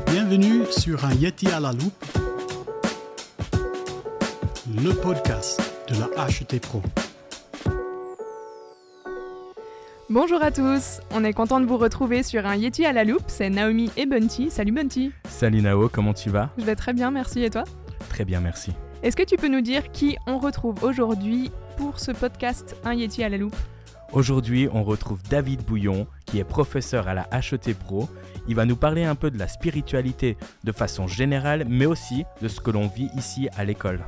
Bienvenue sur un Yeti à la loupe, le podcast de la HET Pro. Bonjour à tous, on est content de vous retrouver sur un Yeti à la loupe, c'est Naomi et Bunty. Salut Bunty. Salut Nao, comment tu vas ? Je vais très bien, merci, et toi ? Très bien, merci. Est-ce que tu peux nous dire qui on retrouve aujourd'hui pour ce podcast Un Yeti à la loupe ? Aujourd'hui, on retrouve David Bouillon, qui est professeur à la HET Pro. Il va nous parler un peu de la spiritualité de façon générale, mais aussi de ce que l'on vit ici à l'école.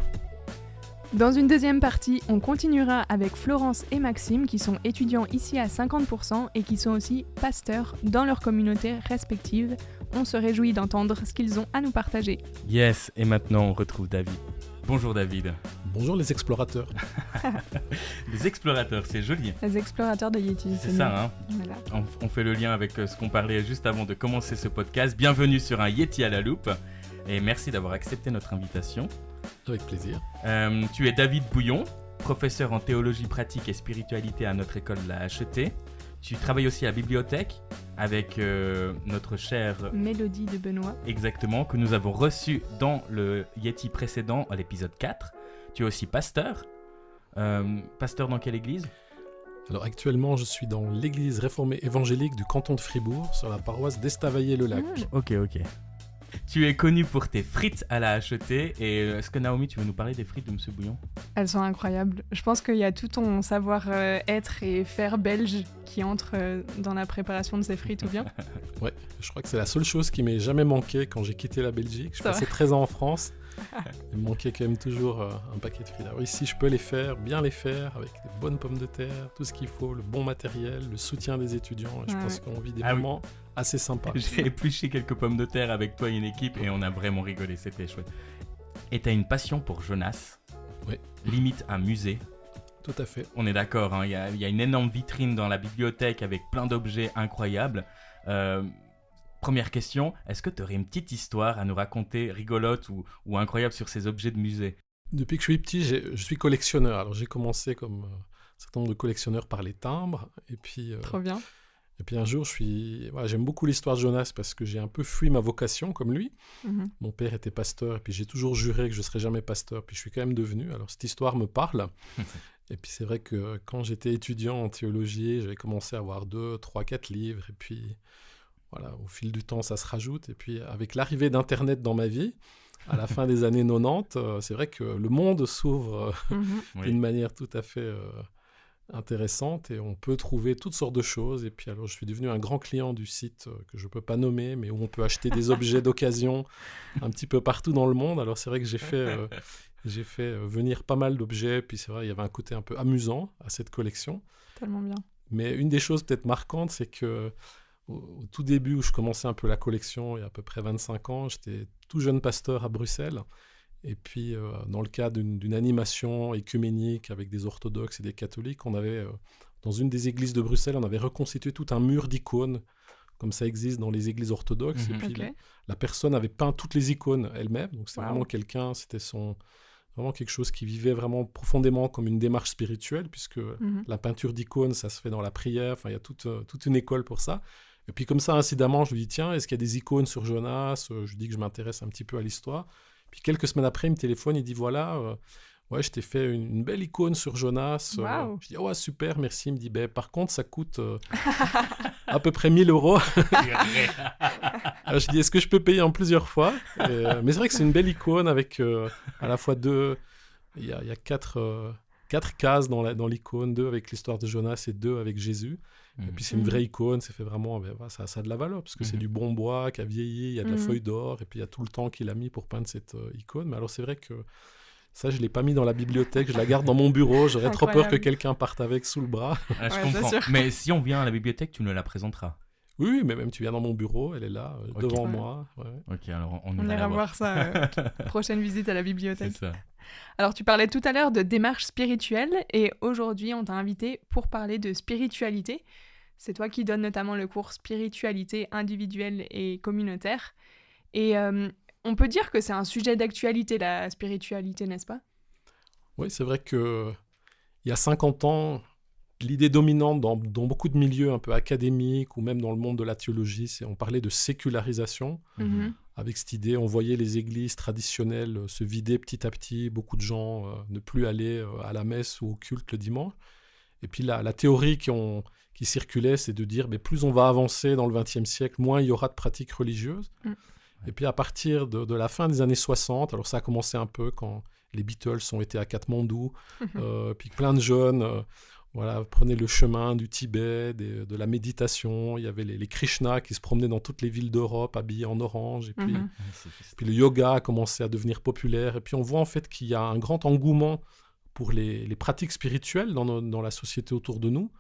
Dans une deuxième partie, on continuera avec Florence et Maxime qui sont étudiants ici à 50% et qui sont aussi pasteurs dans leurs communautés respectives. On se réjouit d'entendre ce qu'ils ont à nous partager. Yes, et maintenant on retrouve David. Bonjour David. Bonjour les explorateurs. Les explorateurs, c'est joli. Les explorateurs de Yeti. C'est ça, hein. Voilà. On fait le lien avec ce qu'on parlait juste avant de commencer ce podcast. Bienvenue sur un Yeti à la loupe et merci d'avoir accepté notre invitation. Avec plaisir. Tu es David Bouillon, professeur en théologie pratique et spiritualité à notre école de la HET. Tu travailles aussi à la bibliothèque avec notre chère Mélodie de Benoît. Exactement, que nous avons reçu dans le Yeti précédent, à l'épisode 4. Tu es aussi pasteur. Pasteur dans quelle église ? Alors actuellement, je suis dans l'église réformée évangélique du canton de Fribourg, sur la paroisse d'Estavayer-le-Lac. Ok. Tu es connu pour tes frites à la HET. Et est-ce que Naomi, tu veux nous parler des frites de Monsieur Bouillon ? Elles sont incroyables. Je pense qu'il y a tout ton savoir-être et faire belge qui entre dans la préparation de ces frites, ou bien ? Ouais, je crois que c'est la seule chose qui m'est jamais manquée quand j'ai quitté la Belgique. Je passais 13 ans en France. Il me manquait quand même toujours un paquet de frites. Alors ici, je peux bien les faire, avec des bonnes pommes de terre, tout ce qu'il faut, le bon matériel, le soutien des étudiants. Et je pense qu'on vit des moments assez sympas. J'ai épluché quelques pommes de terre avec toi et une équipe et on a vraiment rigolé, c'était chouette. Et tu as une passion pour Jonas. Oui. Limite un musée. Tout à fait. On est d'accord, hein, y a une énorme vitrine dans la bibliothèque avec plein d'objets incroyables. Première question, est-ce que tu aurais une petite histoire à nous raconter, rigolote ou incroyable sur ces objets de musée ? Depuis que je suis petit, je suis collectionneur. Alors j'ai commencé comme un certain nombre de collectionneurs par les timbres. Et puis, Trop bien. Et puis un jour, j'aime beaucoup l'histoire de Jonas parce que j'ai un peu fui ma vocation comme lui. Mm-hmm. Mon père était pasteur et puis j'ai toujours juré que je ne serais jamais pasteur. Puis je suis quand même devenu. Alors cette histoire me parle. Et puis c'est vrai que quand j'étais étudiant en théologie, j'avais commencé à avoir 2, 3, 4 livres. Et puis voilà, au fil du temps, ça se rajoute. Et puis avec l'arrivée d'Internet dans ma vie, à la fin des années 90, c'est vrai que le monde s'ouvre d'une manière tout à fait intéressante et on peut trouver toutes sortes de choses. Et puis alors, je suis devenu un grand client du site que je ne peux pas nommer, mais où on peut acheter des objets d'occasion un petit peu partout dans le monde. Alors c'est vrai que j'ai fait venir pas mal d'objets. Puis c'est vrai, il y avait un côté un peu amusant à cette collection. Tellement bien. Mais une des choses peut-être marquantes, c'est que au tout début où je commençais un peu la collection, il y a à peu près 25 ans, j'étais tout jeune pasteur à Bruxelles. Et puis, dans le cadre d'une animation écuménique avec des orthodoxes et des catholiques, on avait, dans une des églises de Bruxelles, on avait reconstitué tout un mur d'icônes, comme ça existe dans les églises orthodoxes. Et puis, la personne avait peint toutes les icônes elle-même. Donc, c'était vraiment vraiment quelque chose qui vivait vraiment profondément comme une démarche spirituelle, puisque la peinture d'icônes, ça se fait dans la prière. Enfin, il y a toute une école pour ça. Et puis comme ça, incidemment, je lui dis, tiens, est-ce qu'il y a des icônes sur Jonas ? Je lui dis que je m'intéresse un petit peu à l'histoire. Puis quelques semaines après, il me téléphone, il dit, voilà, je t'ai fait une belle icône sur Jonas. Wow. Je dis, ouais, super, merci. Il me dit, par contre, ça coûte à peu près 1 000 €. Alors je dis, est-ce que je peux payer en plusieurs fois ? Mais c'est vrai que c'est une belle icône avec à la fois il y a 4 cases dans l'icône, 2 avec l'histoire de Jonas et 2 avec Jésus. Et puis c'est une vraie icône, c'est fait vraiment, ça a de la valeur, parce que c'est du bon bois qui a vieilli, il y a de la feuille d'or, et puis il y a tout le temps qu'il a mis pour peindre cette icône. Mais alors c'est vrai que ça, je ne l'ai pas mis dans la bibliothèque, je la garde dans mon bureau, j'aurais trop peur que quelqu'un parte avec sous le bras. Je comprends, mais si on vient à la bibliothèque, tu nous la présenteras. Oui, mais même tu viens dans mon bureau, elle est là, devant moi. Ouais. Ok, alors on ira voir ça. Prochaine visite à la bibliothèque. C'est ça. Alors, tu parlais tout à l'heure de démarche spirituelle, et aujourd'hui, on t'a invité pour parler de spiritualité. C'est toi qui donnes notamment le cours spiritualité individuelle et communautaire. Et on peut dire que c'est un sujet d'actualité, la spiritualité, n'est-ce pas ? Oui, c'est vrai qu'il y a 50 ans, l'idée dominante dans beaucoup de milieux un peu académiques ou même dans le monde de la théologie, on parlait de sécularisation. Mhm. Avec cette idée, on voyait les églises traditionnelles se vider petit à petit, beaucoup de gens ne plus aller à la messe ou au culte le dimanche. Et puis la théorie qui circulait, c'est de dire mais plus on va avancer dans le XXe siècle, moins il y aura de pratiques religieuses. Et puis à partir de la fin des années 60, alors ça a commencé un peu quand les Beatles ont été à Katmandou, puis plein de jeunes prenaient le chemin du Tibet, de la méditation. Il y avait les Krishna qui se promenaient dans toutes les villes d'Europe habillés en orange. Et puis le yoga a commencé à devenir populaire. Et puis on voit en fait qu'il y a un grand engouement pour les pratiques spirituelles dans la société autour de nous.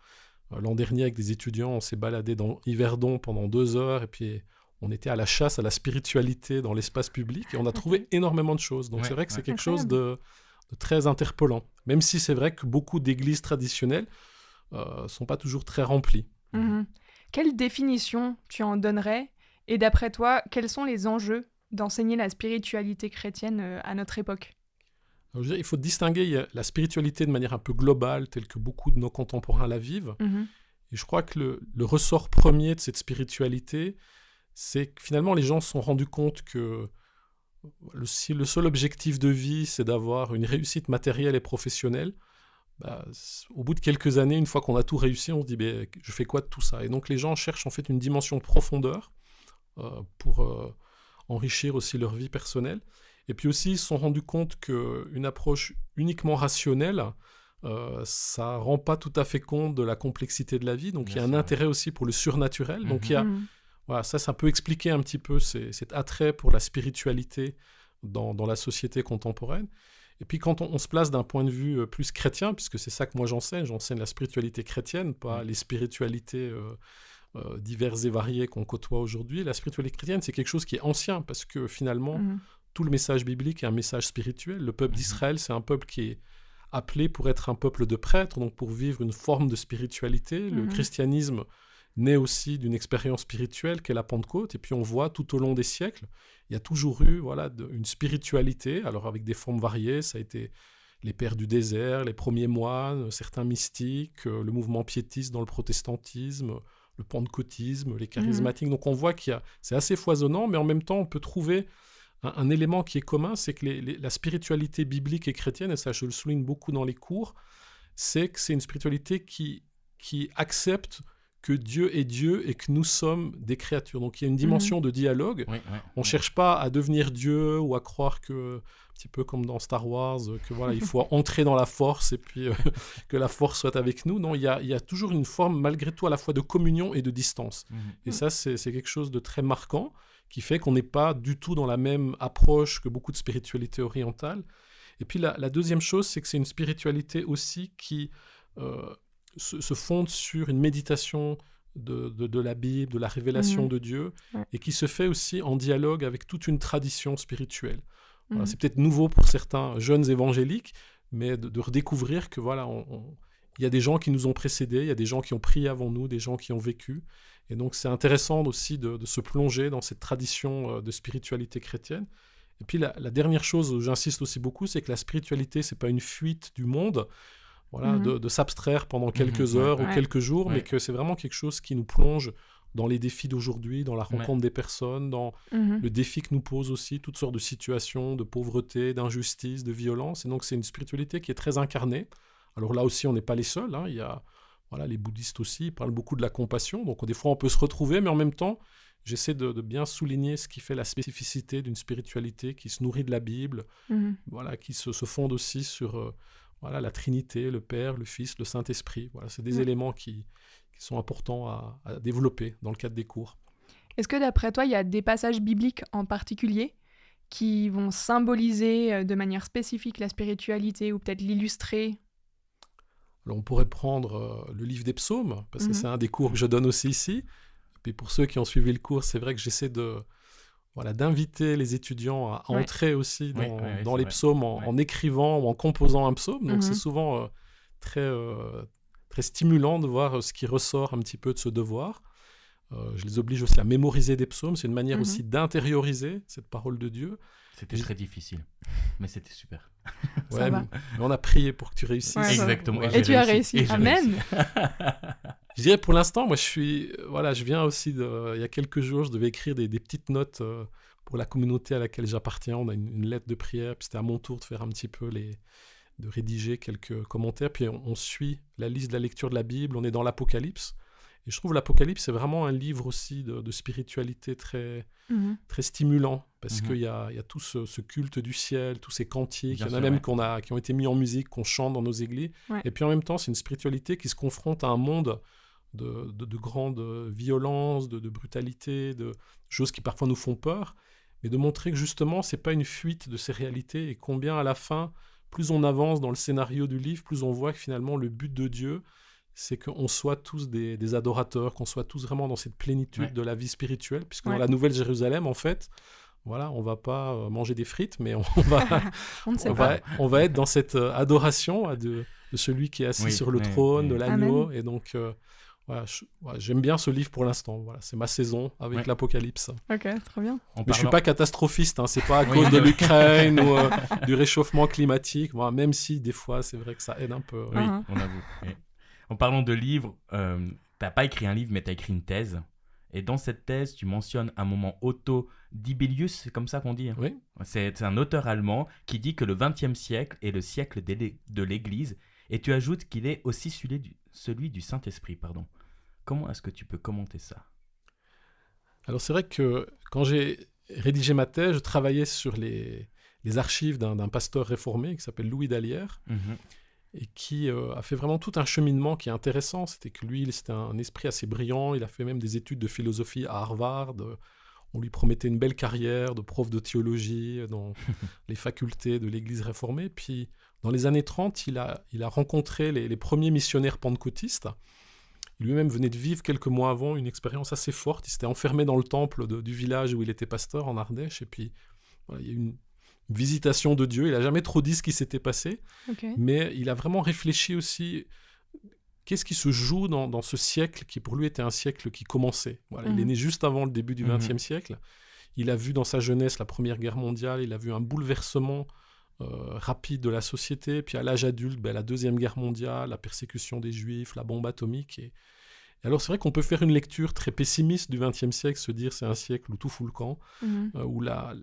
L'an dernier, avec des étudiants, on s'est baladé dans Yverdon pendant 2 heures. Et puis on était à la chasse à la spiritualité dans l'espace public. Et on a trouvé énormément de choses. Donc c'est vrai que c'est quelque chose de très interpellant, même si c'est vrai que beaucoup d'églises traditionnelles sont pas toujours très remplies. Mhm. Quelle définition tu en donnerais? Et d'après toi, quels sont les enjeux d'enseigner la spiritualité chrétienne à notre époque? Alors, je dirais, il faut distinguer la spiritualité de manière un peu globale, telle que beaucoup de nos contemporains la vivent. Mhm. Et je crois que le ressort premier de cette spiritualité, c'est que finalement les gens se sont rendus compte que si le seul objectif de vie, c'est d'avoir une réussite matérielle et professionnelle, au bout de quelques années, une fois qu'on a tout réussi, on se dit je fais quoi de tout ça? Et donc les gens cherchent en fait une dimension de profondeur pour enrichir aussi leur vie personnelle. Et puis aussi, ils se sont rendus compte qu'une approche uniquement rationnelle, ça rend pas tout à fait compte de la complexité de la vie. Donc il y a un intérêt aussi pour le surnaturel. Donc il y a Voilà, ça peut expliquer un petit peu cet attrait pour la spiritualité dans la société contemporaine. Et puis quand on se place d'un point de vue plus chrétien, puisque c'est ça que moi j'enseigne la spiritualité chrétienne, pas les spiritualités diverses et variées qu'on côtoie aujourd'hui. La spiritualité chrétienne, c'est quelque chose qui est ancien, parce que finalement, tout le message biblique est un message spirituel. Le peuple d'Israël, c'est un peuple qui est appelé pour être un peuple de prêtres, donc pour vivre une forme de spiritualité. Le christianisme naît aussi d'une expérience spirituelle qu'est la Pentecôte, et puis on voit tout au long des siècles, il y a toujours eu une spiritualité, alors avec des formes variées. Ça a été les pères du désert, les premiers moines, certains mystiques, le mouvement piétiste dans le protestantisme, le pentecôtisme, les charismatiques. Donc on voit c'est assez foisonnant, mais en même temps on peut trouver un élément qui est commun, c'est que la spiritualité biblique et chrétienne, et ça je le souligne beaucoup dans les cours, c'est que c'est une spiritualité qui accepte que Dieu est Dieu et que nous sommes des créatures. Donc il y a une dimension de dialogue. On ne cherche pas à devenir Dieu ou à croire que, un petit peu comme dans Star Wars, que il faut entrer dans la force et puis que la force soit avec nous. Non, il y a toujours une forme malgré tout à la fois de communion et de distance. Et ça, c'est quelque chose de très marquant qui fait qu'on n'est pas du tout dans la même approche que beaucoup de spiritualité orientale. Et puis la deuxième chose, c'est que c'est une spiritualité aussi qui se fonde sur une méditation de la Bible, de la révélation de Dieu, et qui se fait aussi en dialogue avec toute une tradition spirituelle. Voilà, c'est peut-être nouveau pour certains jeunes évangéliques, mais de redécouvrir que il y a des gens qui nous ont précédés, il y a des gens qui ont prié avant nous, des gens qui ont vécu. Et donc c'est intéressant aussi de se plonger dans cette tradition de spiritualité chrétienne. Et puis la dernière chose où j'insiste aussi beaucoup, c'est que la spiritualité, c'est pas une fuite du monde, de s'abstraire pendant quelques heures ou quelques jours, mais que c'est vraiment quelque chose qui nous plonge dans les défis d'aujourd'hui, dans la rencontre des personnes, dans le défi que nous pose aussi toutes sortes de situations, de pauvreté, d'injustice, de violence. Et donc c'est une spiritualité qui est très incarnée. Alors là aussi, on n'est pas les seuls. Il y a les bouddhistes aussi, ils parlent beaucoup de la compassion. Donc des fois, on peut se retrouver, mais en même temps, j'essaie de bien souligner ce qui fait la spécificité d'une spiritualité qui se nourrit de la Bible, qui se fonde aussi sur la Trinité, le Père, le Fils, le Saint-Esprit. C'est des éléments qui sont importants à développer dans le cadre des cours. Est-ce que d'après toi, il y a des passages bibliques en particulier qui vont symboliser de manière spécifique la spiritualité ou peut-être l'illustrer? Alors on pourrait prendre le livre des psaumes, parce que c'est un des cours que je donne aussi ici. Et puis pour ceux qui ont suivi le cours, c'est vrai que j'essaie d'inviter les étudiants à entrer aussi dans les psaumes en écrivant ou en composant un psaume. Donc c'est souvent très, très stimulant de voir ce qui ressort un petit peu de ce devoir. Je les oblige aussi à mémoriser des psaumes. C'est une manière aussi d'intérioriser cette parole de Dieu. C'était très difficile, mais c'était super. Ouais, mais on a prié pour que tu réussisses. Ouais, Exactement. Et tu as réussi. Amen. Je dirais pour l'instant, moi je viens aussi il y a quelques jours, je devais écrire des petites notes pour la communauté à laquelle j'appartiens. On a une lettre de prière, puis c'était à mon tour de faire un petit peu de rédiger quelques commentaires. Puis on suit la liste de la lecture de la Bible, on est dans l'Apocalypse. Et je trouve l'Apocalypse, c'est vraiment un livre aussi de spiritualité très, très stimulant, parce qu'il y a tout ce culte du ciel, tous ces cantiques, il y en a même qui ont été mis en musique, qu'on chante dans nos églises. Ouais. Et puis en même temps, c'est une spiritualité qui se confronte à un monde de grande violence, de brutalité, de choses qui parfois nous font peur, mais de montrer que justement, c'est pas une fuite de ces réalités, et combien à la fin, plus on avance dans le scénario du livre, plus on voit que finalement, le but de Dieu, c'est qu'on soit tous des adorateurs, qu'on soit tous vraiment dans cette plénitude de la vie spirituelle, puisque dans la Nouvelle Jérusalem, en fait, voilà, on va pas manger des frites, mais on va être dans cette adoration de celui qui est assis sur le trône, de l'agneau, et donc voilà, j'aime bien ce livre pour l'instant. Voilà, c'est ma saison avec l'Apocalypse. Ok, très bien. Mais je suis pas catastrophiste, hein, c'est pas à cause de l'Ukraine ou du réchauffement climatique, moi, même si des fois c'est vrai que ça aide un peu. Oui, on avoue. Oui. En parlant de livres, t'as pas écrit un livre, mais t'as écrit une thèse. Et dans cette thèse, tu mentionnes un moment Otto Dibelius, c'est comme ça qu'on dit. Hein. Oui. C'est un auteur allemand qui dit que le XXe siècle est le siècle de l'Église. Et tu ajoutes qu'il est aussi celui du Saint-Esprit. Pardon. Comment est-ce que tu peux commenter ça ? Alors c'est vrai que quand j'ai rédigé ma thèse, je travaillais sur les archives d'un pasteur réformé qui s'appelle Louis Dallaire. Et qui a fait vraiment tout un cheminement qui est intéressant. C'était que lui, c'était un esprit assez brillant. Il a fait même des études de philosophie à Harvard. On lui promettait une belle carrière de prof de théologie dans les facultés de l'Église réformée. Puis, dans les années 30, il a rencontré les premiers missionnaires pentecôtistes. Lui-même venait de vivre quelques mois avant une expérience assez forte. Il s'était enfermé dans le temple du village où il était pasteur, en Ardèche. Et puis, voilà, il y a eu une visitation de Dieu. Il n'a jamais trop dit ce qui s'était passé, mais il a vraiment réfléchi aussi qu'est-ce qui se joue dans ce siècle qui pour lui était un siècle qui commençait. Voilà, il est né juste avant le début du XXe siècle. Il a vu dans sa jeunesse la Première Guerre mondiale, il a vu un bouleversement rapide de la société, puis à l'âge adulte, la Deuxième Guerre mondiale, la persécution des Juifs, la bombe atomique. Et alors c'est vrai qu'on peut faire une lecture très pessimiste du XXe siècle, se dire c'est un siècle où tout fout le camp, où la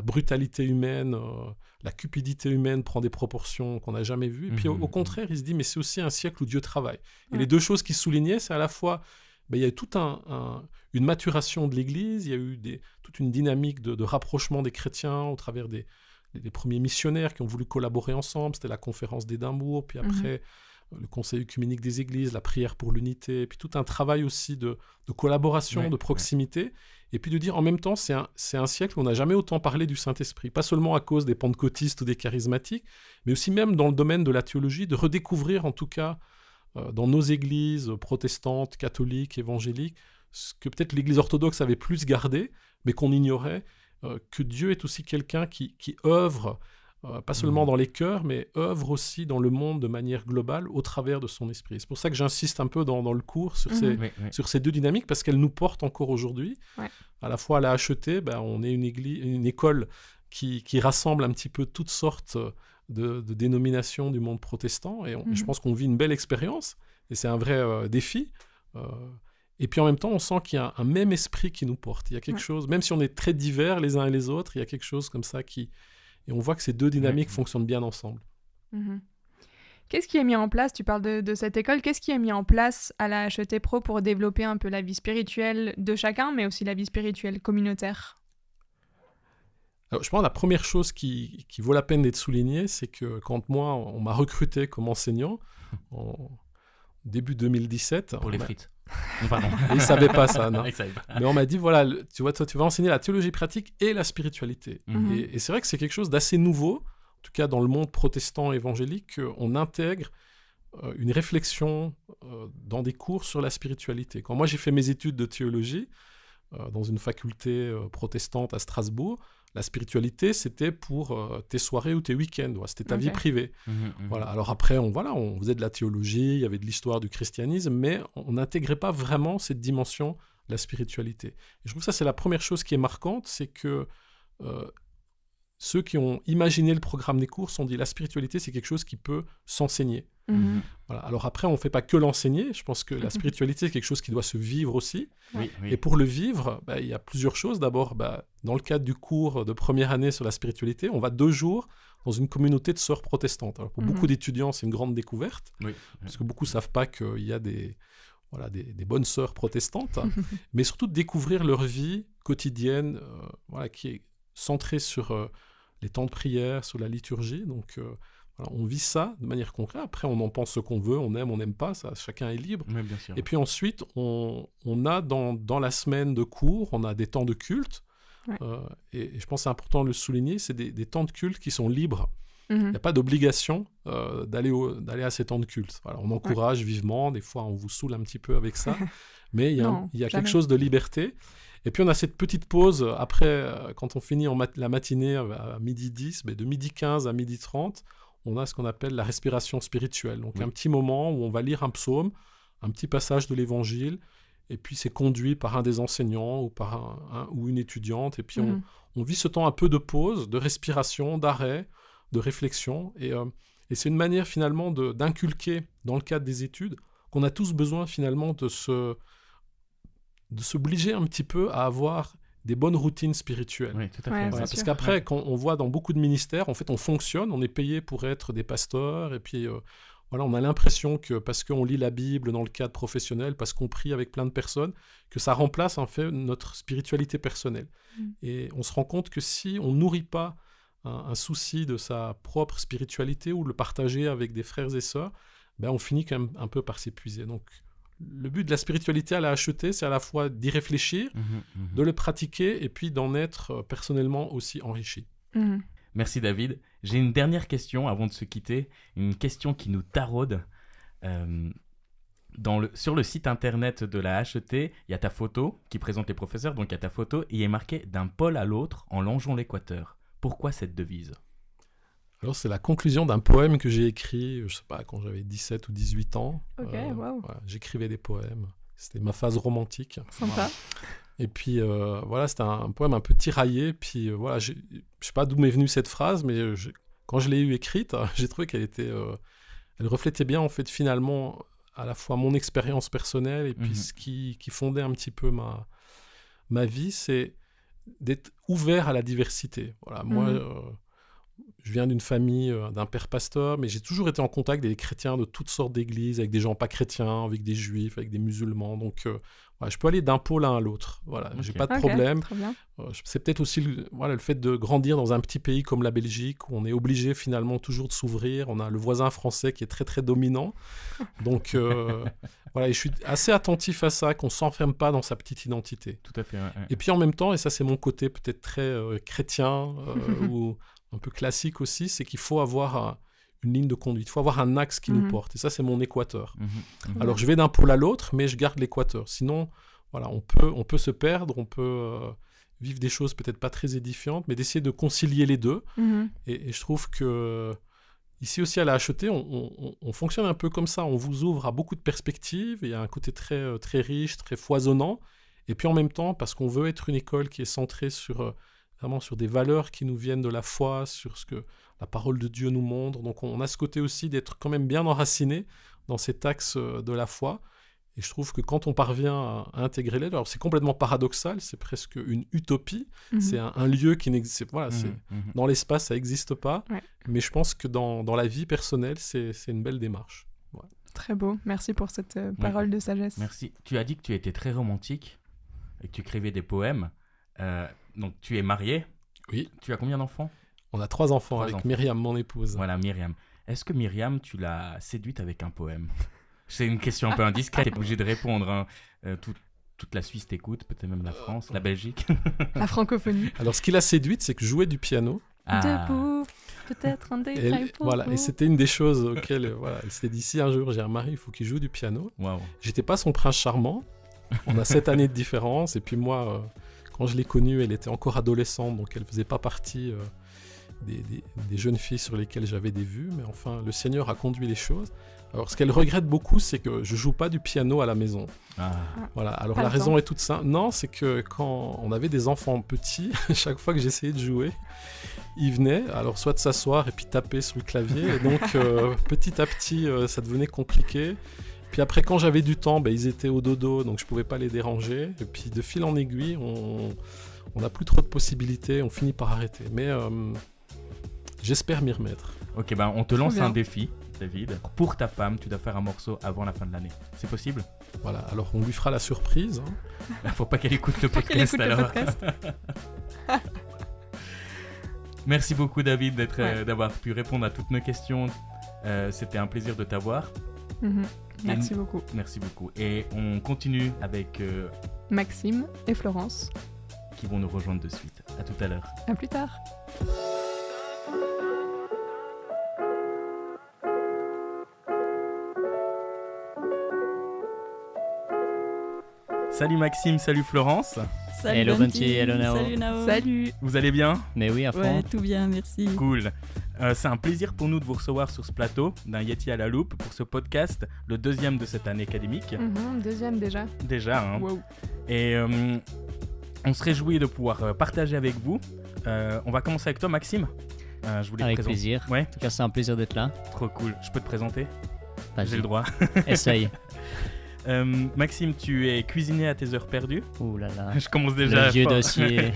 brutalité humaine, la cupidité humaine prend des proportions qu'on n'a jamais vues. Et puis au contraire, il se dit mais c'est aussi un siècle où Dieu travaille. Et les deux choses qu'il soulignait, c'est à la fois, il y a eu toute une maturation de l'Église, il y a eu toute une dynamique de rapprochement des chrétiens au travers des premiers missionnaires qui ont voulu collaborer ensemble. C'était la conférence d'Édimbourg, puis après... le conseil œcuménique des églises, la prière pour l'unité, et puis tout un travail aussi de collaboration, de proximité, et puis de dire en même temps, c'est un siècle où on n'a jamais autant parlé du Saint-Esprit, pas seulement à cause des pentecôtistes ou des charismatiques, mais aussi même dans le domaine de la théologie, de redécouvrir en tout cas dans nos églises protestantes, catholiques, évangéliques, ce que peut-être l'église orthodoxe avait plus gardé, mais qu'on ignorait, que Dieu est aussi quelqu'un qui œuvre pas seulement dans les cœurs, mais œuvre aussi dans le monde de manière globale au travers de son esprit. C'est pour ça que j'insiste un peu dans le cours sur ces deux dynamiques, parce qu'elles nous portent encore aujourd'hui. À la fois à la HET, on est une école qui rassemble un petit peu toutes sortes de dénominations du monde protestant, et je pense qu'on vit une belle expérience, et c'est un vrai défi. Et puis en même temps, on sent qu'il y a un même esprit qui nous porte. Il y a quelque chose, même si on est très divers les uns et les autres, il y a quelque chose comme ça qui... Et on voit que ces deux dynamiques fonctionnent bien ensemble. Qu'est-ce qui est mis en place, tu parles de cette école, qu'est-ce qui est mis en place à la HET Pro pour développer un peu la vie spirituelle de chacun, mais aussi la vie spirituelle communautaire ? Alors, je pense que la première chose qui vaut la peine d'être soulignée, c'est que quand moi, on m'a recruté comme enseignant, en début 2017... Pour les frites. Pardon. Ils ne savaient pas ça, non. Mais on m'a dit, voilà, tu vas enseigner la théologie pratique et la spiritualité. Et c'est vrai que c'est quelque chose d'assez nouveau, en tout cas dans le monde protestant évangélique, qu'on intègre une réflexion dans des cours sur la spiritualité. Quand moi j'ai fait mes études de théologie dans une faculté protestante à Strasbourg, la spiritualité, c'était pour tes soirées ou tes week-ends. C'était ta vie privée. Voilà. Alors après, on faisait de la théologie, il y avait de l'histoire du christianisme, mais on n'intégrait pas vraiment cette dimension la spiritualité. Et je trouve que ça, c'est la première chose qui est marquante, c'est que ceux qui ont imaginé le programme des cours se sont dit la spiritualité, c'est quelque chose qui peut s'enseigner. Mhm. Voilà. Alors après, on ne fait pas que l'enseigner. Je pense que la spiritualité, c'est quelque chose qui doit se vivre aussi. Oui, oui. Et pour le vivre, il y a plusieurs choses. D'abord, dans le cadre du cours de première année sur la spiritualité, on va 2 jours dans une communauté de sœurs protestantes. Alors, pour beaucoup d'étudiants, c'est une grande découverte, Oui. parce que beaucoup ne savent pas qu'il y a des bonnes sœurs protestantes, mais surtout de découvrir leur vie quotidienne, qui est centrée sur les temps de prière, sur la liturgie. Donc, on vit ça de manière concrète. Après, on en pense ce qu'on veut, on n'aime pas, ça, chacun est libre. Oui, bien sûr. Et puis ensuite, on a dans la semaine de cours, on a des temps de culte. Ouais. Et je pense que c'est important de le souligner, c'est des temps de culte qui sont libres. Il Mhm. n'y a pas d'obligation d'aller à ces temps de culte. Voilà, on encourage vivement, des fois on vous saoule un petit peu avec ça, mais il y a Non, quelque jamais. chose de liberté. Et puis on a cette petite pause après, quand on finit la matinée à midi 10, de midi 15 à midi 30, on a ce qu'on appelle la respiration spirituelle. Donc un petit moment où on va lire un psaume, un petit passage de l'évangile, et puis c'est conduit par un des enseignants ou par ou une étudiante, et puis on vit ce temps un peu de pause, de respiration, d'arrêt, de réflexion, et c'est une manière finalement d'inculquer dans le cadre des études qu'on a tous besoin finalement de s'obliger un petit peu à avoir des bonnes routines spirituelles. Oui, tout à fait. Ouais, ouais. c'est Parce sûr. qu'après, quand on voit dans beaucoup de ministères, en fait, on fonctionne, on est payé pour être des pasteurs, et puis on a l'impression que parce qu'on lit la Bible dans le cadre professionnel, parce qu'on prie avec plein de personnes, que ça remplace en fait notre spiritualité personnelle. Et on se rend compte que si on nourrit pas un souci de sa propre spiritualité ou le partager avec des frères et sœurs, on finit quand même un peu par s'épuiser. Donc, le but de la spiritualité à la HET, c'est à la fois d'y réfléchir, de le pratiquer et puis d'en être personnellement aussi enrichi. Mhm. Merci David. J'ai une dernière question avant de se quitter, une question qui nous taraude. Sur le site internet de la HET, il y a ta photo qui présente les professeurs, donc il y a ta photo, et il est marqué « D'un pôle à l'autre en longeant l'équateur ». Pourquoi cette devise ? Alors, c'est la conclusion d'un poème que j'ai écrit, je sais pas, quand j'avais 17 ou 18 ans. Ok, waouh. Voilà, j'écrivais des poèmes. C'était ma phase romantique. Sympa. Et puis, c'était un poème un peu tiraillé. Puis, je sais pas d'où m'est venue cette phrase, mais quand je l'ai eue écrite, j'ai trouvé qu'elle elle reflétait bien, en fait, finalement, à la fois mon expérience personnelle et puis ce qui fondait un petit peu ma vie, c'est d'être ouvert à la diversité. Voilà, moi, je viens d'une famille d'un père pasteur, mais j'ai toujours été en contact avec des chrétiens de toutes sortes d'églises, avec des gens pas chrétiens, avec des juifs, avec des musulmans. Donc, je peux aller d'un pôle à l'autre. Voilà, j'ai pas de problème. Très bien. C'est peut-être aussi le fait de grandir dans un petit pays comme la Belgique, où on est obligé finalement toujours de s'ouvrir. On a le voisin français qui est très très dominant. Donc, et je suis assez attentif à ça, qu'on ne s'enferme pas dans sa petite identité. Tout à fait. Ouais. Et puis en même temps, et ça c'est mon côté peut-être très chrétien ou un peu classique aussi, c'est qu'il faut avoir une ligne de conduite, il faut avoir un axe qui nous porte. Et ça, c'est mon équateur. Alors, je vais d'un pôle à l'autre, mais je garde l'équateur. Sinon, on peut se perdre, on peut vivre des choses peut-être pas très édifiantes, mais d'essayer de concilier les deux. Et je trouve que ici aussi à la HET, on fonctionne un peu comme ça. On vous ouvre à beaucoup de perspectives. Il y a un côté très, très riche, très foisonnant. Et puis en même temps, parce qu'on veut être une école qui est centrée vraiment sur des valeurs qui nous viennent de la foi, sur ce que la parole de Dieu nous montre. Donc on a ce côté aussi d'être quand même bien enraciné dans cet axe de la foi. Et je trouve que quand on parvient à intégrer l'aide, alors c'est complètement paradoxal, c'est presque une utopie. C'est un lieu qui n'existe pas. Dans l'espace, ça n'existe pas. Ouais. Mais je pense que dans la vie personnelle, c'est une belle démarche. Ouais. Très beau. Merci pour cette parole de sagesse. Merci. Tu as dit que tu étais très romantique et que tu écrivais des poèmes. Donc tu es marié. Oui. Tu as combien d'enfants ? On a 3 enfants 3 avec enfants. Myriam, mon épouse. Voilà, Myriam. Est-ce que Myriam, tu l'as séduite avec un poème ? C'est une question un peu indiscrète, tu n'es pas obligé de répondre. Hein. Toute la Suisse t'écoute, peut-être même la France, la Belgique. La francophonie. Alors, ce qui l'a séduite, c'est que je jouais du piano. Debout, peut-être un détail pour vous. Et c'était une des choses auxquelles elle s'était dit, si un jour j'ai un mari, il faut qu'il joue du piano. Waouh. J'étais pas son prince charmant. On a 7 années de différence. Et puis moi, quand je l'ai connue, elle était encore adolescente, donc elle faisait pas partie des jeunes filles sur lesquelles j'avais des vues. Mais enfin, le Seigneur a conduit les choses. Alors, ce qu'elle regrette beaucoup, c'est que je joue pas du piano à la maison. Ah. Voilà. Alors, Pas la le raison temps. est toute simple. Non, c'est que quand on avait des enfants petits, chaque fois que j'essayais de jouer, ils venaient, alors soit de s'asseoir et puis taper sur le clavier. Et donc, petit à petit, ça devenait compliqué. Puis après, quand j'avais du temps, ils étaient au dodo, donc je pouvais pas les déranger. Et puis, de fil en aiguille, on n'a plus trop de possibilités, on finit par arrêter. Mais j'espère m'y remettre. Ok, on te lance bien. un défi, David. Pour ta femme, tu dois faire un morceau avant la fin de l'année. C'est possible? Voilà, alors on lui fera la surprise. Faut pas qu'elle écoute le Qu'elle podcast écoute le alors. podcast. Merci beaucoup, David, Ouais. d'avoir pu répondre à toutes nos questions. C'était un plaisir de t'avoir. Mhm. Merci beaucoup. Merci beaucoup. Et on continue avec Maxime et Florence. qui vont nous rejoindre de suite. À tout à l'heure. À plus tard. Salut Maxime, salut Florence. Salut Hello Bunty, Bunty, hello Nao. Salut Nao. Salut. Vous allez bien? Mais oui, à fond. Ouais, tout bien, merci. Cool. C'est un plaisir pour nous de vous recevoir sur ce plateau d'un Yeti à la loupe pour ce podcast, le 2e de cette année académique. Deuxième déjà. Déjà, hein. Wow. Et on se réjouit de pouvoir partager avec vous. On va commencer avec toi, Maxime. Je voulais te Avec présenter. plaisir. Ouais, En tout cas, c'est un plaisir d'être là. trop cool. Je peux te présenter? Vas-y, J'ai le droit. essaye. Maxime, tu es cuisinier à tes heures perdues. Ouh là là. Je commence déjà. Le vieux fort. dossier.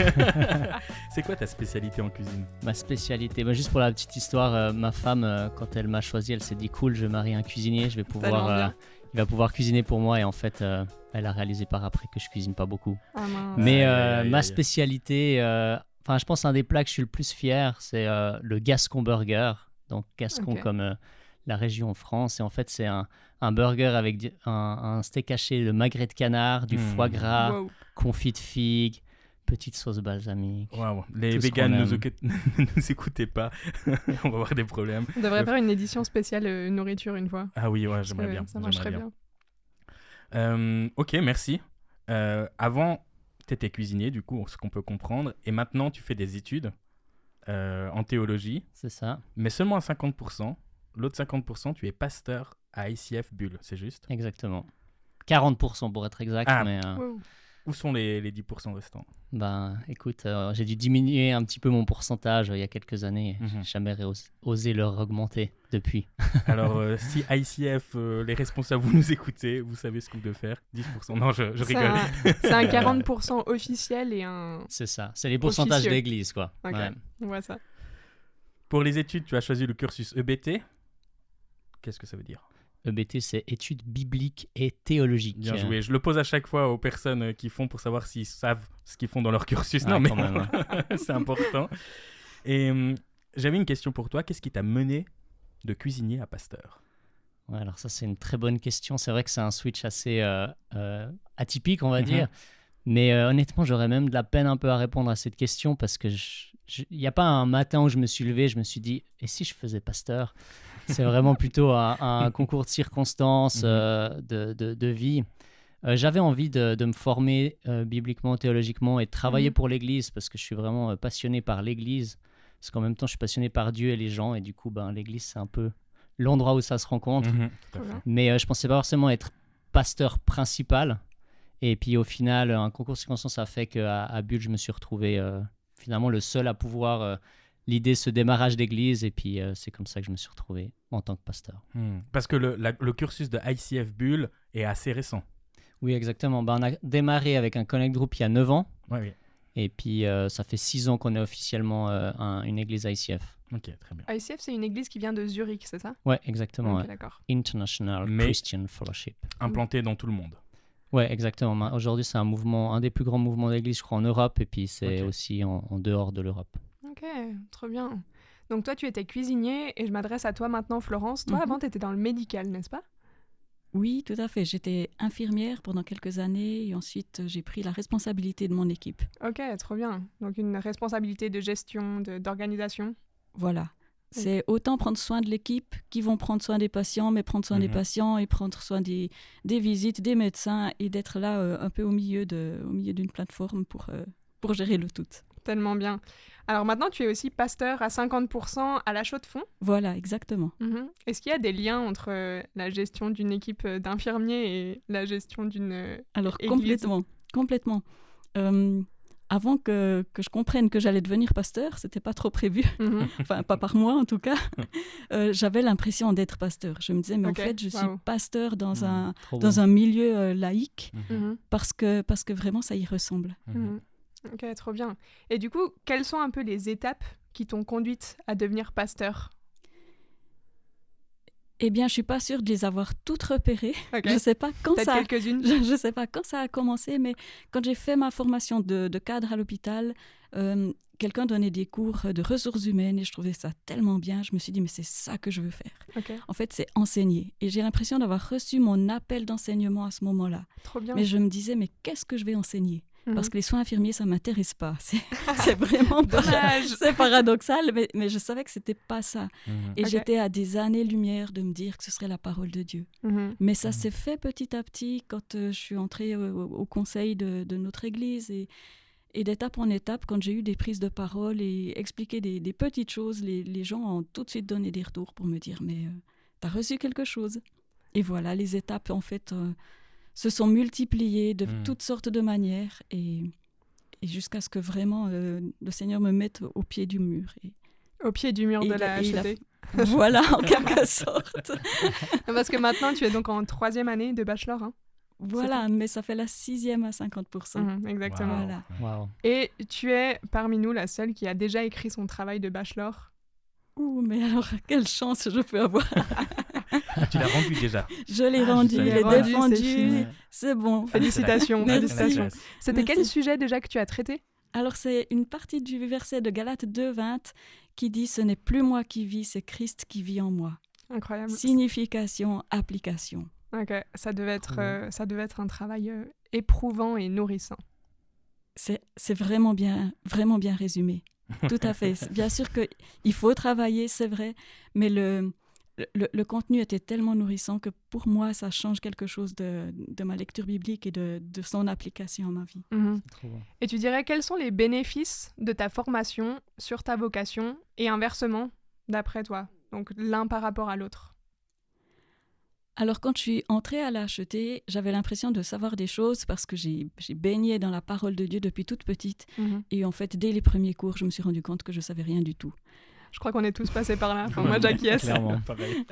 C'est quoi ta spécialité en cuisine? Ma spécialité. Juste pour la petite histoire, ma femme, quand elle m'a choisi, elle s'est dit cool, je vais marier un cuisinier, je vais pouvoir, bien. il va pouvoir cuisiner pour moi. Et en fait, elle a réalisé par après que je cuisine pas beaucoup. Ah mince. Mais Aïe, aïe, ma aïe. spécialité, je pense un des plats que je suis le plus fier, c'est le Gascon Burger. Donc Gascon Ok. comme la région en France. Et en fait, c'est un burger avec un steak haché, le magret de canard, du foie gras, Wow. confit de figue, petite sauce balsamique. Waouh, les Tout ce véganes qu'on ne aime. nous écoutez pas. On va avoir des problèmes. On devrait faire une édition spéciale nourriture une fois. Ah oui, ouais, Parce j'aimerais que bien. Ça j'aimerais marcherait bien. Ok, merci. Avant, tu étais cuisinier, du coup, ce qu'on peut comprendre. Et maintenant, tu fais des études en théologie, C'est ça, mais seulement à 50%. L'autre 50%, tu es pasteur à ICF Bulle, c'est juste? exactement. 40% pour être exact, Ah. mais Wow. Où sont les 10% restants? écoute, j'ai dû diminuer un petit peu mon pourcentage il y a quelques années. Mhm. J'ai jamais osé le augmenter depuis. Alors, si ICF, les responsables, vous nous écoutez, vous savez ce que vous devez faire. 10%. Non, je C'est rigole. c'est un 40% officiel et un... C'est ça, c'est les pourcentages Officieux. d'église, quoi. Ok. Ouais. On voit ça. Pour les études, tu as choisi le cursus EBT. Qu'est-ce que ça veut dire? EBT, c'est études bibliques et théologiques. Bien joué. Je le pose à chaque fois aux personnes qui font pour savoir s'ils savent ce qu'ils font dans leur cursus. Non, Ouais, mais quand même, c'est important. Et j'avais une question pour toi. Qu'est-ce qui t'a mené de cuisinier à pasteur? Ouais, alors ça, c'est une très bonne question. C'est vrai que c'est un switch assez atypique, on va Mhm. dire. Mais honnêtement, j'aurais même de la peine un peu à répondre à cette question parce que il n'y a pas un matin où je me suis levé, je me suis dit, et si je faisais pasteur? C'est vraiment plutôt un concours de circonstances, de vie. J'avais envie de me former bibliquement, théologiquement et de travailler Mhm. pour l'Église parce que je suis vraiment passionné par l'Église. Parce qu'en même temps, je suis passionné par Dieu et les gens. Et du coup, l'Église, c'est un peu l'endroit où ça se rencontre. Mhm, tout à Trop fait. bien. Mais je pensais pas forcément être pasteur principal. Et puis au final, un concours de circonstances a fait qu'à Bulle, je me suis retrouvé finalement le seul à pouvoir l'idée ce démarrage d'église. Et puis c'est comme ça que je me suis retrouvé en tant que pasteur. Parce que le cursus de ICF Bulle est assez récent. Oui, exactement. On a démarré avec un connect group il y a 9 ans. Oui, oui. Et puis ça fait 6 ans qu'on est officiellement une église ICF. Ok, très bien. ICF, c'est une église qui vient de Zurich, c'est ça? Ouais, exactement. Ok, Ouais. d'accord. International Mais- Christian Fellowship. Implanté dans tout le monde. Ouais, exactement. Aujourd'hui, c'est un des plus grands mouvements d'église, je crois, en Europe. Et puis c'est Ok. aussi en dehors de l'Europe. Ok, trop bien. Donc toi, tu étais cuisinier et je m'adresse à toi maintenant, Florence. Toi, Mhm. avant, tu étais dans le médical, n'est-ce pas? Oui, tout à fait. J'étais infirmière pendant quelques années et ensuite j'ai pris la responsabilité de mon équipe. Ok, trop bien. Donc une responsabilité de gestion, d'organisation. Voilà. C'est autant prendre soin de l'équipe qui vont prendre soin des patients, mais prendre soin des Mhm. patients et prendre soin des visites, des médecins et d'être là un peu au milieu d'une plateforme pour gérer le tout. Tellement bien. Alors maintenant, tu es aussi pasteur à 50% à la Chaux-de-Fonds. Voilà, exactement. Est-ce qu'il y a des liens entre la gestion d'une équipe d'infirmiers et la gestion d'une Alors, église? complètement. Avant que je comprenne que j'allais devenir pasteur, c'était pas trop prévu. Enfin, pas par moi en tout cas. J'avais l'impression d'être pasteur. Je me disais, mais Ok, en fait, je suis waouh. pasteur dans Trop dans bon. un milieu laïque Mhm. parce que vraiment, ça y ressemble. Mhm. Ok, trop bien. Et du coup, quelles sont un peu les étapes qui t'ont conduite à devenir pasteur? Eh bien, je suis pas sûre de les avoir toutes repérées. Ok. Je sais pas quand Peut-être ça a quelques-unes. je ne sais pas quand ça a commencé, mais quand j'ai fait ma formation de cadre à l'hôpital, quelqu'un donnait des cours de ressources humaines et je trouvais ça tellement bien. Je me suis dit, mais c'est ça que je veux faire. Ok, En fait, c'est enseigner. Et j'ai l'impression d'avoir reçu mon appel d'enseignement à ce moment-là. trop bien. Mais je me disais, mais qu'est-ce que je vais enseigner? Mhm. Parce que les soins infirmiers, ça ne m'intéresse pas. C'est vraiment Dommage. c'est paradoxal, mais je savais que ce n'était pas ça. Et Ok. j'étais à des années-lumière de me dire que ce serait la parole de Dieu. Mhm. Mais ça s'est fait petit à petit quand je suis entrée au conseil de notre église et d'étape en étape, quand j'ai eu des prises de parole et expliqué des petites choses, les gens ont tout de suite donné des retours pour me dire « mais t'as reçu quelque chose ?» Et voilà, les étapes en fait se sont multipliées de toutes sortes de manières et jusqu'à ce que vraiment le Seigneur me mette au pied du mur. Au pied du mur Et de il a- la et il a- HET. Voilà, en quelque sorte. Parce que maintenant, tu es donc en 3e année de bachelor. Hein. Voilà, mais ça fait la 6e à 50%. Exactement. Voilà. Waouh. Et tu es parmi nous la seule qui a déjà écrit son travail de bachelor. Ouh, mais alors, quelle chance je peux avoir. Tu l'as rendu déjà. Je l'ai Ah, rendu, je je savais l'ai pas. C'est défendu, fini. c'est bon. Félicitations, Merci. félicitations. C'était quel Merci. sujet déjà que tu as traité? Alors, c'est une partie du verset de Galates 2:20 qui dit « Ce n'est plus moi qui vis, c'est Christ qui vit en moi. Incroyable. » Signification, application. Ok, ça devait Trop être un travail éprouvant et nourrissant. C'est vraiment bien résumé. Tout à fait. Bien sûr qu'il faut travailler, c'est vrai, mais le contenu était tellement nourrissant que pour moi, ça change quelque chose de ma lecture biblique et de son application à ma vie. Trop bon. Et tu dirais quels sont les bénéfices de ta formation sur ta vocation et inversement, d'après toi? Donc l'un par rapport à l'autre. Alors, quand je suis entrée à la HET, j'avais l'impression de savoir des choses parce que j'ai baigné dans la parole de Dieu depuis toute petite. Et en fait, dès les premiers cours, je me suis rendu compte que je ne savais rien du tout. Je crois qu'on est tous passés par là. Enfin, moi, j'acquiesce. Clairement. Pareil.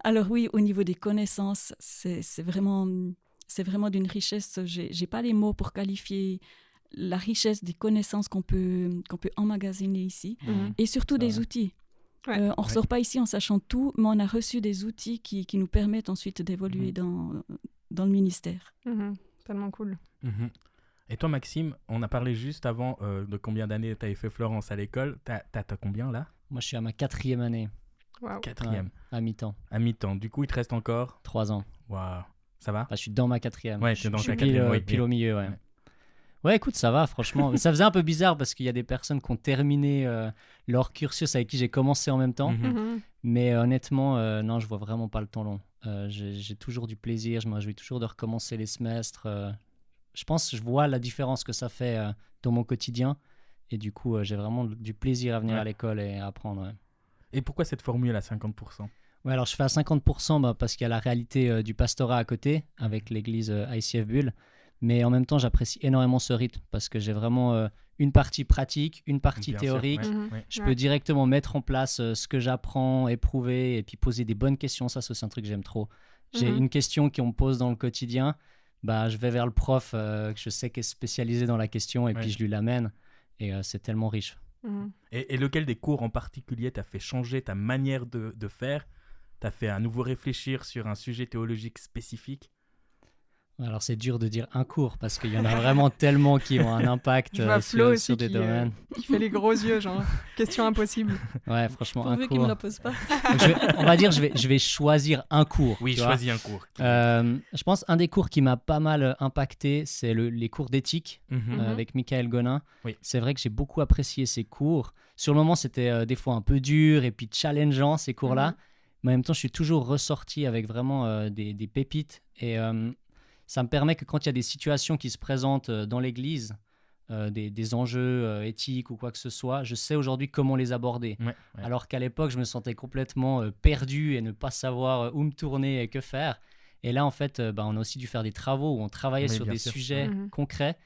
Alors oui, au niveau des connaissances, c'est vraiment d'une richesse. J'ai pas les mots pour qualifier la richesse des connaissances qu'on peut emmagasiner ici. Et surtout des outils. Ouais. On ne ressort pas ici en sachant tout, mais on a reçu des outils qui nous permettent ensuite d'évoluer dans le ministère. Tellement cool. Et toi, Maxime, on a parlé juste avant de combien d'années tu avais fait Florence à l'école. T'as combien là? Moi, je suis à ma 4e année, Waouh. 4e. ouais, à mi-temps, À mi-temps. Du coup, il te reste encore 3 ans. Waouh. Ça va? Là, je suis dans ma 4e. Ouais, t'es dans je ta suis pile, 4e, oui, pile oui. au milieu, ouais. Ouais. Ouais, écoute, ça va, franchement. Ça faisait un peu bizarre parce qu'il y a des personnes qui ont terminé leur cursus avec qui j'ai commencé en même temps. Mais honnêtement, non, je vois vraiment pas le temps long. J'ai toujours du plaisir, je me réjouis toujours de recommencer les semestres. Je pense que je vois la différence que ça fait dans mon quotidien. Et du coup, j'ai vraiment du plaisir à venir à l'école et à apprendre. Ouais. Et pourquoi cette formule à 50%? Ouais, alors je fais à 50% parce qu'il y a la réalité du pastorat à côté, avec l'église ICF Bulle. Mais en même temps, j'apprécie énormément ce rythme parce que j'ai vraiment une partie pratique, une partie Bien sûr, théorique. ouais. Je peux directement mettre en place ce que j'apprends, éprouver et puis poser des bonnes questions. Ça, c'est aussi un truc que j'aime trop. J'ai une question qu'on me pose dans le quotidien. Bah, je vais vers le prof que je sais qui est spécialisé dans la question et puis je lui l'amène. Et c'est tellement riche. Et lequel des cours en particulier t'a fait changer ta manière de faire? T'as fait à nouveau réfléchir sur un sujet théologique spécifique? Alors, c'est dur de dire un cours parce qu'il y en a vraiment tellement qui ont un impact Je vois Flo aussi sur des domaines. qui fait les gros yeux, genre, question impossible. Ouais, franchement, Pourvu un qu'il ne me cours. la pose pas. Donc, on va dire, je vais choisir un cours. Oui, tu vois. choisis un cours. Je pense un des cours qui m'a pas mal impacté, c'est les cours d'éthique avec Michael Gonin. Oui. C'est vrai que j'ai beaucoup apprécié ces cours. Sur le moment, c'était des fois un peu dur et puis challengeant, ces cours-là. Mais en même temps, je suis toujours ressorti avec vraiment des pépites. Et ça me permet que quand il y a des situations qui se présentent dans l'église, des enjeux éthiques ou quoi que ce soit, je sais aujourd'hui comment les aborder. Ouais. Alors qu'à l'époque, je me sentais complètement perdu et ne pas savoir où me tourner et que faire. Et là, en fait, on a aussi dû faire des travaux où on travaillait Oui, sur bien des sûr. sujets concrets.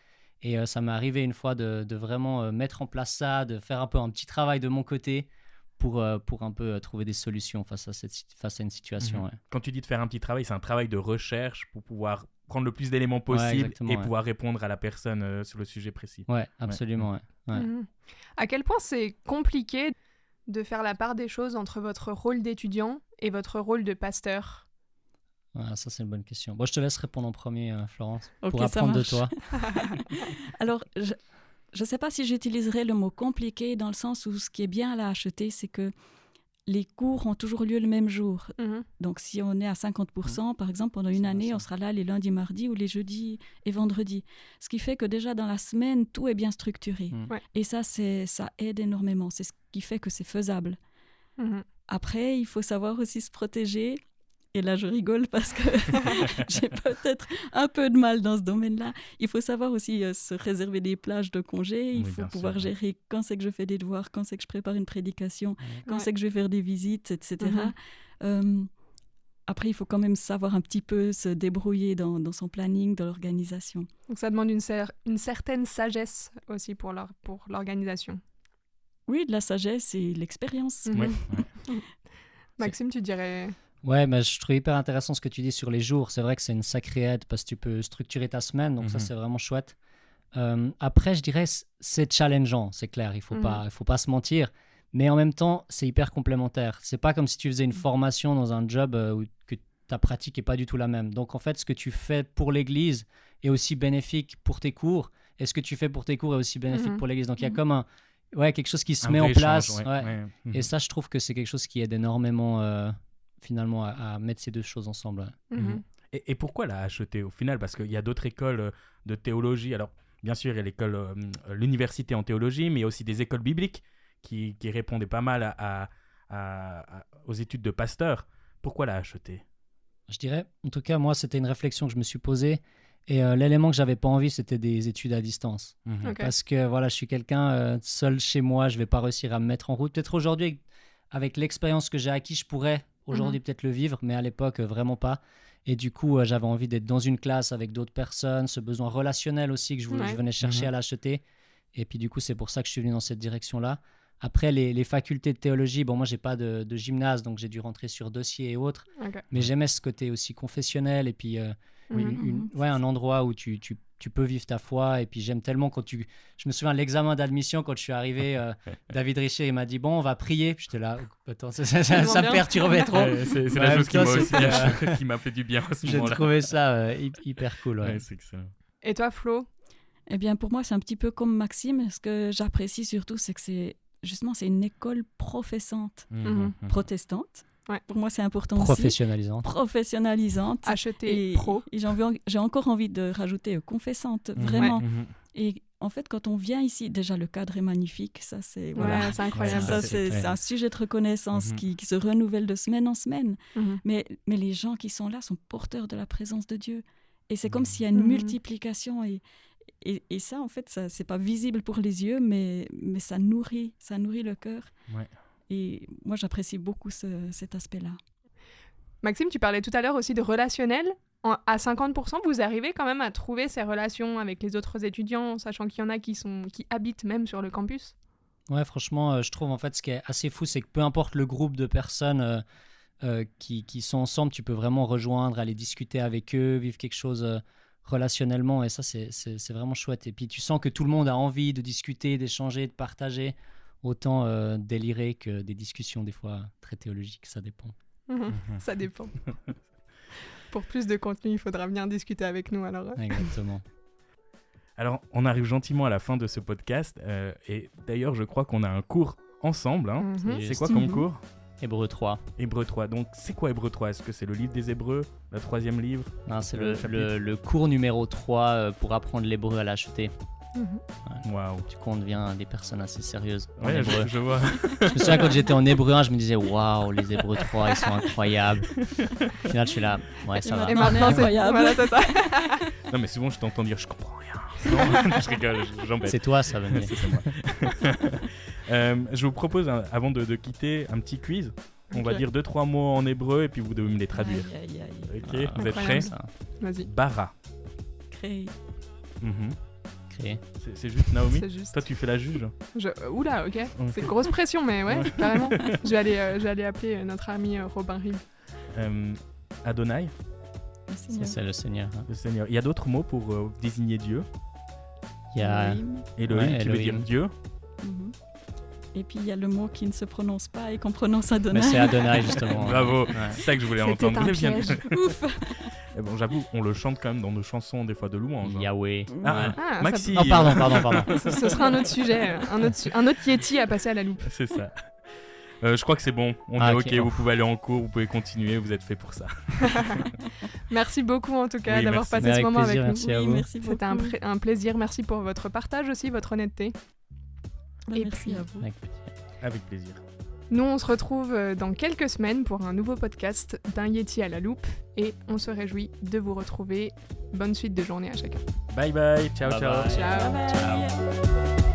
Et ça m'est arrivé une fois de vraiment mettre en place ça, de faire un peu un petit travail de mon côté pour un peu trouver des solutions face à une situation. Ouais. Quand tu dis de faire un petit travail, c'est un travail de recherche pour pouvoir prendre le plus d'éléments possible exactement, et ouais. pouvoir répondre à la personne sur le sujet précis. Ouais, absolument. Ouais. Ouais. À quel point c'est compliqué de faire la part des choses entre votre rôle d'étudiant et votre rôle de pasteur? Ça, c'est une bonne question. Bon, je te laisse répondre en premier, Florence, Ok, pour ça apprendre de marche. toi. Alors, je ne sais pas si j'utiliserais le mot compliqué dans le sens où ce qui est bien à la HET, c'est que les cours ont toujours lieu le même jour. Donc, si on est à 50%, par exemple, pendant une année, on sera là les lundis, mardis ou les jeudis et vendredis. Ce qui fait que déjà dans la semaine, tout est bien structuré. Ouais. Et ça aide énormément. C'est ce qui fait que c'est faisable. Après, il faut savoir aussi se protéger. Et là, je rigole parce que j'ai peut-être un peu de mal dans ce domaine-là. Il faut savoir aussi se réserver des plages de congé. Il faut pouvoir gérer quand c'est que je fais des devoirs, quand c'est que je prépare une prédication, quand c'est que je vais faire des visites, etc. Après, il faut quand même savoir un petit peu se débrouiller dans son planning, dans l'organisation. Donc ça demande une certaine sagesse aussi pour l'organisation. Oui, de la sagesse et l'expérience. Maxime, tu dirais... Ouais, je trouve hyper intéressant ce que tu dis sur les jours. C'est vrai que c'est une sacrée aide parce que tu peux structurer ta semaine, donc ça, c'est vraiment chouette. Après, je dirais, c'est challengeant, c'est clair, il faut pas se mentir. Mais en même temps, c'est hyper complémentaire. C'est pas comme si tu faisais une formation dans un job où que ta pratique est pas du tout la même. Donc, en fait, ce que tu fais pour l'église est aussi bénéfique pour tes cours. Et ce que tu fais pour tes cours est aussi bénéfique pour l'église. Donc, il y a comme quelque chose qui se met en place. Et ça, je trouve que c'est quelque chose qui aide énormément... finalement à mettre ces deux choses ensemble. Et pourquoi la HET au final? Parce qu'il y a d'autres écoles de théologie. Alors, bien sûr, il y a l'université en théologie, mais il y a aussi des écoles bibliques qui répondaient pas mal aux études de pasteur. Pourquoi la HET? Je dirais, en tout cas, moi, c'était une réflexion que je me suis posée. Et l'élément que j'avais pas envie, c'était des études à distance. Parce que voilà, je suis quelqu'un seul chez moi, je vais pas réussir à me mettre en route. Peut-être aujourd'hui, avec l'expérience que j'ai acquise, je pourrais aujourd'hui peut-être le vivre, mais à l'époque, vraiment pas. Et du coup, j'avais envie d'être dans une classe avec d'autres personnes, ce besoin relationnel aussi que je venais chercher à la HET. Et puis du coup, c'est pour ça que je suis venu dans cette direction-là. Après, les facultés de théologie, bon, moi, j'ai pas de gymnase, donc j'ai dû rentrer sur dossier et autres. Mais j'aimais ce côté aussi confessionnel et puis un endroit où tu peux vivre ta foi. Et puis j'aime tellement je me souviens de l'examen d'admission quand je suis arrivé, David Richer il m'a dit bon, on va prier. Puis j'étais là, attends, ça me perturbait trop. C'est la chose qui m'a fait du bien à ce moment-là. J'ai trouvé ça hyper cool. Ouais. C'est excellent. Et toi, Flo? Eh bien, pour moi, c'est un petit peu comme Maxime. Ce que j'apprécie surtout, c'est que c'est une école professante, protestante. Ouais. Pour moi, c'est important Professionnalisante. HET pro. Et j'ai encore envie de rajouter confessante, vraiment. Et en fait, quand on vient ici, déjà, le cadre est magnifique. Ça, c'est c'est incroyable. Ça, c'est un sujet de reconnaissance qui se renouvelle de semaine en semaine. Mais les gens qui sont là sont porteurs de la présence de Dieu. Et c'est comme s'il y a une multiplication. Et ça, en fait, ça, c'est pas visible pour les yeux, mais ça nourrit le cœur. Ouais. Et moi, j'apprécie beaucoup cet aspect-là. Maxime, tu parlais tout à l'heure aussi de relationnel. À 50%, vous arrivez quand même à trouver ces relations avec les autres étudiants, sachant qu'il y en a qui habitent même sur le campus? Ouais, franchement, je trouve en fait ce qui est assez fou, c'est que peu importe le groupe de personnes qui sont ensemble, tu peux vraiment rejoindre, aller discuter avec eux, vivre quelque chose relationnellement, et ça, c'est vraiment chouette. Et puis, tu sens que tout le monde a envie de discuter, d'échanger, de partager, autant délirer que des discussions des fois très théologiques, ça dépend. Ça dépend. Pour plus de contenu, il faudra venir discuter avec nous alors. Exactement. Alors, on arrive gentiment à la fin de ce podcast, et d'ailleurs, je crois qu'on a un cours ensemble. Hein. C'est quoi comme cours? Hébreux 3. Hébreux 3. Donc, c'est quoi Hébreux 3? Est-ce que c'est le livre des Hébreux, le 3e livre? Non, c'est le cours numéro 3 pour apprendre l'hébreu à l'HET. Waouh. Du coup, on devient des personnes assez sérieuses en ouais, hébreu. Je vois. Je me souviens quand j'étais en hébreu 1, je me disais waouh, les Hébreux 3, ils sont incroyables. Au final, je suis là, ouais, ça va. Et maintenant, c'est incroyable. Voilà, c'est ça. Non, mais souvent, je t'entends dire je comprends rien. Non, je rigole, j'embête. C'est toi, ça, Vanille. C'est moi. Je vous propose, avant de quitter, un petit quiz. On va Ok. dire 2-3 mots en hébreu et puis vous devez me les traduire. Aïe, aïe, aïe. Ok, Ah, vous êtes incroyable. prêts? Ça, Vas-y, Bara. Créé. Mhm. créé. C'est juste Naomi? c'est juste. Toi, tu fais la juge? Oula, ok. Ok. C'est grosse pression, mais ouais, Ouais. carrément. Je vais aller appeler notre ami Robin Rive. Adonai, Le Ça, Seigneur. c'est le Seigneur. hein. le Seigneur. Il y a d'autres mots pour désigner Dieu? Il y a... Elohim. Elohim, Ouais, qui veut dire Elohim. Dieu. Mhm. Et puis il y a le mot qui ne se prononce pas et qu'on prononce Adonai. Mais c'est Adonai, justement. Bravo, Ouais. c'est ça que je voulais C'était entendre. un Vous avez bien piège. dit. Ouf. Et bon, j'avoue, on le chante quand même dans nos chansons, des fois de louange. hein. Yahweh. Ah, Ouais. Ah, Maxi. Oh, pardon. Ce sera un autre sujet, un autre Yeti à passer à la loupe. C'est ça. Je crois que c'est bon. On Ah, est ok. ok, vous pouvez aller en cours, vous pouvez continuer, vous êtes fait pour ça. Merci beaucoup en tout cas Oui, d'avoir merci. passé Mais ce avec moment plaisir, avec merci nous. à Oui, vous. merci beaucoup. C'était un plaisir. Merci pour votre partage aussi, votre honnêteté. Bah, Et merci puis- à vous. Avec plaisir. Avec plaisir. Nous, on se retrouve dans quelques semaines pour un nouveau podcast d'un Yeti à la loupe et on se réjouit de vous retrouver. Bonne suite de journée à chacun. Bye bye, ciao Bye ciao. bye. Ciao. Bye bye. Ciao.